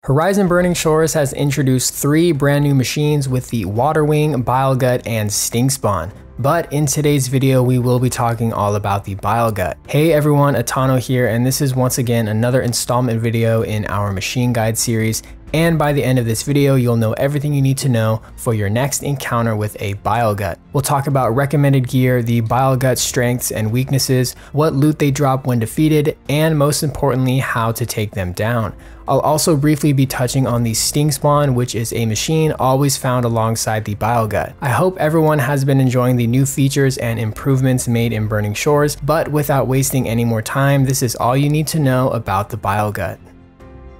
Horizon Burning Shores has introduced 3 brand new machines with the Waterwing, Bilegut, and Stingspawn. But in today's video, we will be talking all about the Bilegut. Hey everyone, Atano here, and this is once again another installment video in our machine guide series. And by the end of this video, you'll know everything you need to know for your next encounter with a Bilegut. We'll talk about recommended gear, the Bilegut's strengths and weaknesses, what loot they drop when defeated, and most importantly, how to take them down. I'll also briefly be touching on the Stingspawn, which is a machine always found alongside the Bilegut. I hope everyone has been enjoying the new features and improvements made in Burning Shores, but without wasting any more time, this is all you need to know about the Bilegut.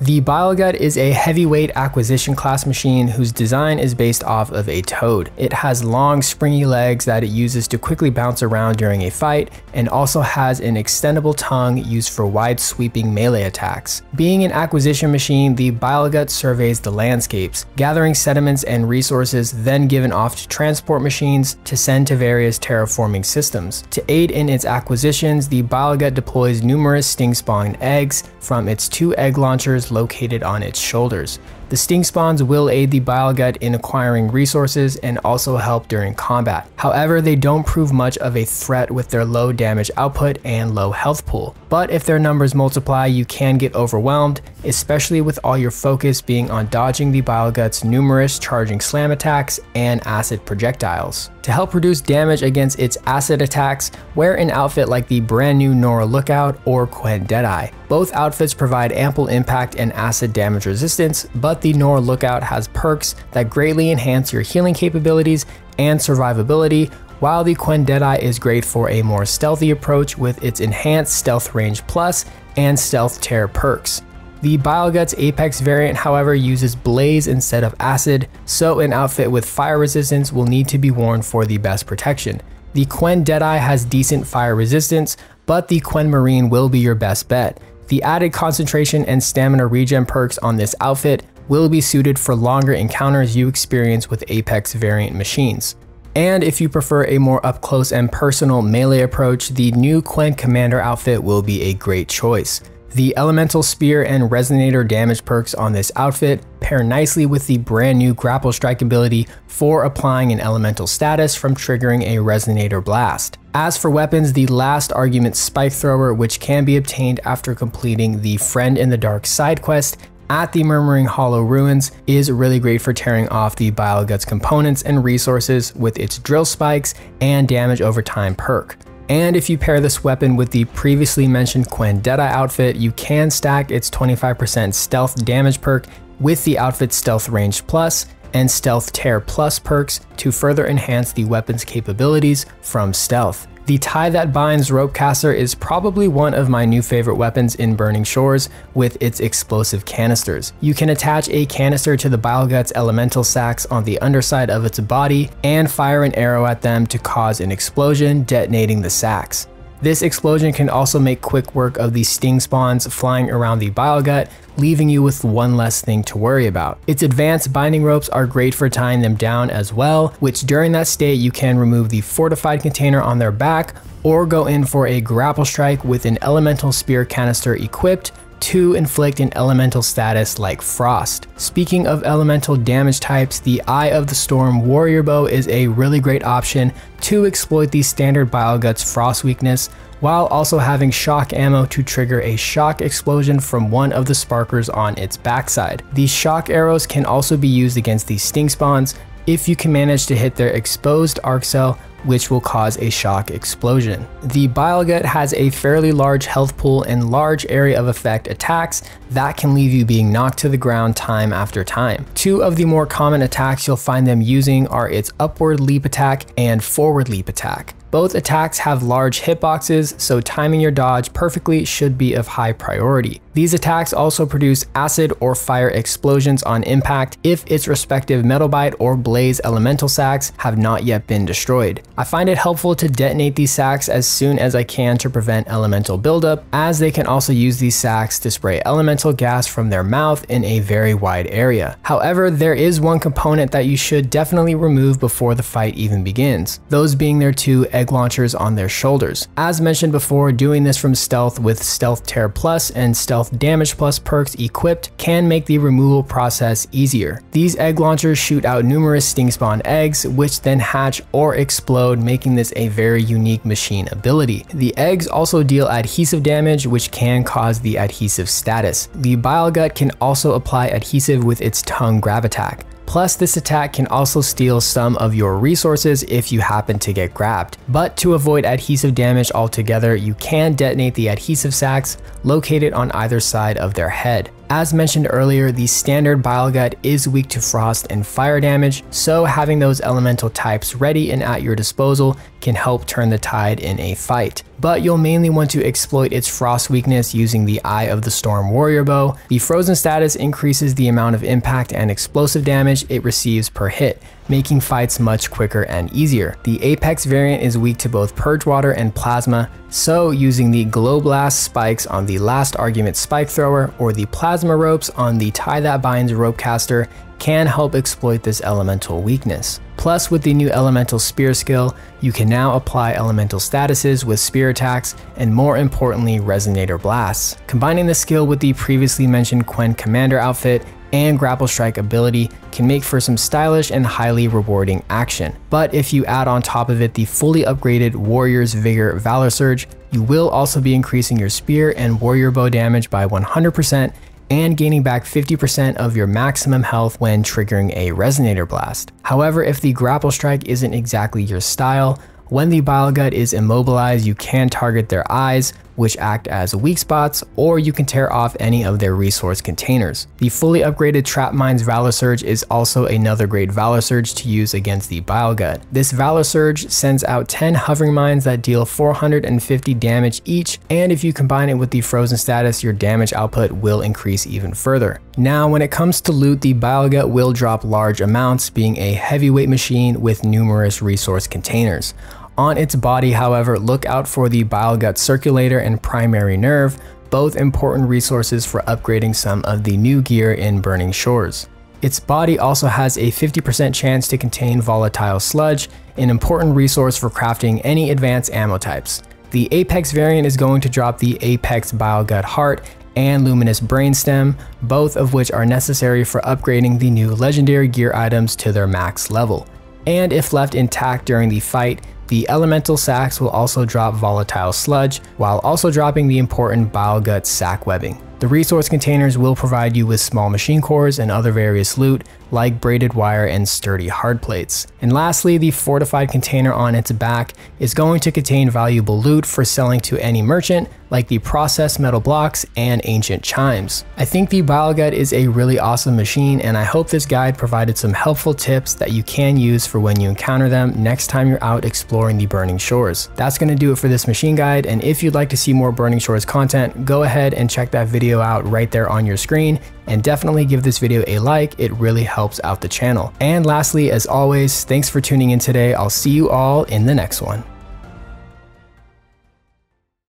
The Bilegut is a heavyweight acquisition class machine whose design is based off of a toad. It has long springy legs that it uses to quickly bounce around during a fight, and also has an extendable tongue used for wide sweeping melee attacks. Being an acquisition machine, the Bilegut surveys the landscapes, gathering sediments and resources then given off to transport machines to send to various terraforming systems. To aid in its acquisitions, the Bilegut deploys numerous Stingspawn eggs from its 2 egg launchers located on its shoulders. The Stingspawns will aid the Bilegut in acquiring resources and also help during combat. However, they don't prove much of a threat with their low damage output and low health pool. But if their numbers multiply, you can get overwhelmed, especially with all your focus being on dodging the Bilegut's numerous charging slam attacks and acid projectiles. To help reduce damage against its acid attacks, wear an outfit like the brand new Nora Lookout or Quen Deadeye. Both outfits provide ample impact and acid damage resistance, but the Nora Lookout has perks that greatly enhance your healing capabilities and survivability, while the Quen Deadeye is great for a more stealthy approach with its enhanced stealth range plus and stealth tear perks. The Bilegut's Apex variant, however, uses blaze instead of acid, so an outfit with fire resistance will need to be worn for the best protection. The Quen Deadeye has decent fire resistance, but the Quen Marine will be your best bet. The added concentration and stamina regen perks on this outfit will be suited for longer encounters you experience with Apex variant machines. And if you prefer a more up close and personal melee approach, the new Quen Commander outfit will be a great choice. The Elemental Spear and Resonator damage perks on this outfit pair nicely with the brand new Grapple Strike ability for applying an elemental status from triggering a Resonator Blast. As for weapons, the Last Argument Spike Thrower, which can be obtained after completing the Friend in the Dark side quest at the Murmuring Hollow Ruins, is really great for tearing off the Bilegut's components and resources with its drill spikes and damage over time perk. And if you pair this weapon with the previously mentioned Quen Deadeye outfit, you can stack its 25% stealth damage perk with the outfit's stealth range plus and stealth tear plus perks to further enhance the weapon's capabilities from stealth. The Tie That Binds Ropecaster is probably one of my new favorite weapons in Burning Shores with its explosive canisters. You can attach a canister to the Bilegut's elemental sacs on the underside of its body and fire an arrow at them to cause an explosion, detonating the sacs. This explosion can also make quick work of the Stingspawns flying around the Bilegut, leaving you with one less thing to worry about. Its advanced binding ropes are great for tying them down as well, which during that state you can remove the fortified container on their back or go in for a grapple strike with an elemental spear canister equipped to inflict an elemental status like Frost. Speaking of elemental damage types, the Eye of the Storm Warrior Bow is a really great option to exploit the standard Bilegut's Frost weakness, while also having shock ammo to trigger a shock explosion from one of the sparkers on its backside. These shock arrows can also be used against these Stingspawns if you can manage to hit their exposed arc cell, which will cause a shock explosion. The Bilegut has a fairly large health pool and large area of effect attacks that can leave you being knocked to the ground time after time. 2 of the more common attacks you'll find them using are its upward leap attack and forward leap attack. Both attacks have large hitboxes, so timing your dodge perfectly should be of high priority. These attacks also produce acid or fire explosions on impact if its respective Metal Bite or Blaze elemental sacs have not yet been destroyed. I find it helpful to detonate these sacs as soon as I can to prevent elemental buildup, as they can also use these sacs to spray elemental gas from their mouth in a very wide area. However, there is one component that you should definitely remove before the fight even begins, those being their 2 egg launchers on their shoulders. As mentioned before, doing this from stealth with Stealth Tear Plus and Stealth Damage Plus perks equipped can make the removal process easier. These egg launchers shoot out numerous Stingspawn eggs, which then hatch or explode, making this a very unique machine ability. The eggs also deal adhesive damage, which can cause the adhesive status. The Bilegut can also apply adhesive with its tongue grab attack. Plus, this attack can also steal some of your resources if you happen to get grabbed. But to avoid adhesive damage altogether, you can detonate the adhesive sacks located on either side of their head. As mentioned earlier, the standard Bilegut is weak to frost and fire damage, so having those elemental types ready and at your disposal can help turn the tide in a fight. But you'll mainly want to exploit its frost weakness using the Eye of the Storm Warrior Bow. The frozen status increases the amount of impact and explosive damage it receives per hit, making fights much quicker and easier. The Apex variant is weak to both Purge Water and Plasma, so using the Glow Blast spikes on the Last Argument Spike Thrower or the Plasma ropes on the Tie That Binds Ropecaster can help exploit this elemental weakness. Plus, with the new Elemental Spear skill, you can now apply elemental statuses with spear attacks and, more importantly, Resonator Blasts. Combining the skill with the previously mentioned Quen Commander outfit and Grapple Strike ability can make for some stylish and highly rewarding action. But if you add on top of it the fully upgraded Warrior's Vigor Valor Surge, you will also be increasing your spear and warrior bow damage by 100% and gaining back 50% of your maximum health when triggering a Resonator Blast. However, if the Grapple Strike isn't exactly your style, when the Bilegut is immobilized, you can target their eyes, which act as weak spots, or you can tear off any of their resource containers. The fully upgraded Trap Mines Valor Surge is also another great Valor Surge to use against the Bilegut. This Valor Surge sends out 10 hovering mines that deal 450 damage each, and if you combine it with the frozen status, your damage output will increase even further. Now, when it comes to loot, the Bilegut will drop large amounts, being a heavyweight machine with numerous resource containers. On its body, however, look out for the Bilegut Circulator and Primary Nerve, both important resources for upgrading some of the new gear in Burning Shores. Its body also has a 50% chance to contain Volatile Sludge, an important resource for crafting any advanced ammo types. The Apex variant is going to drop the Apex Bilegut Heart and Luminous Brainstem, both of which are necessary for upgrading the new legendary gear items to their max level. And if left intact during the fight, the Elemental Sacks will also drop Volatile Sludge, while also dropping the important Bilegut Sack Webbing. The resource containers will provide you with small machine cores and other various loot, like braided wire and sturdy hard plates. And lastly, the fortified container on its back is going to contain valuable loot for selling to any merchant, like the processed metal blocks and ancient chimes. I think the Bilegut is a really awesome machine, and I hope this guide provided some helpful tips that you can use for when you encounter them next time you're out exploring the Burning Shores. That's going to do it for this machine guide, and if you'd like to see more Burning Shores content, go ahead and check that video out right there on your screen, and definitely give this video a like, it really helps out the channel. And lastly, as always, thanks for tuning in today. I'll see you all in the next one.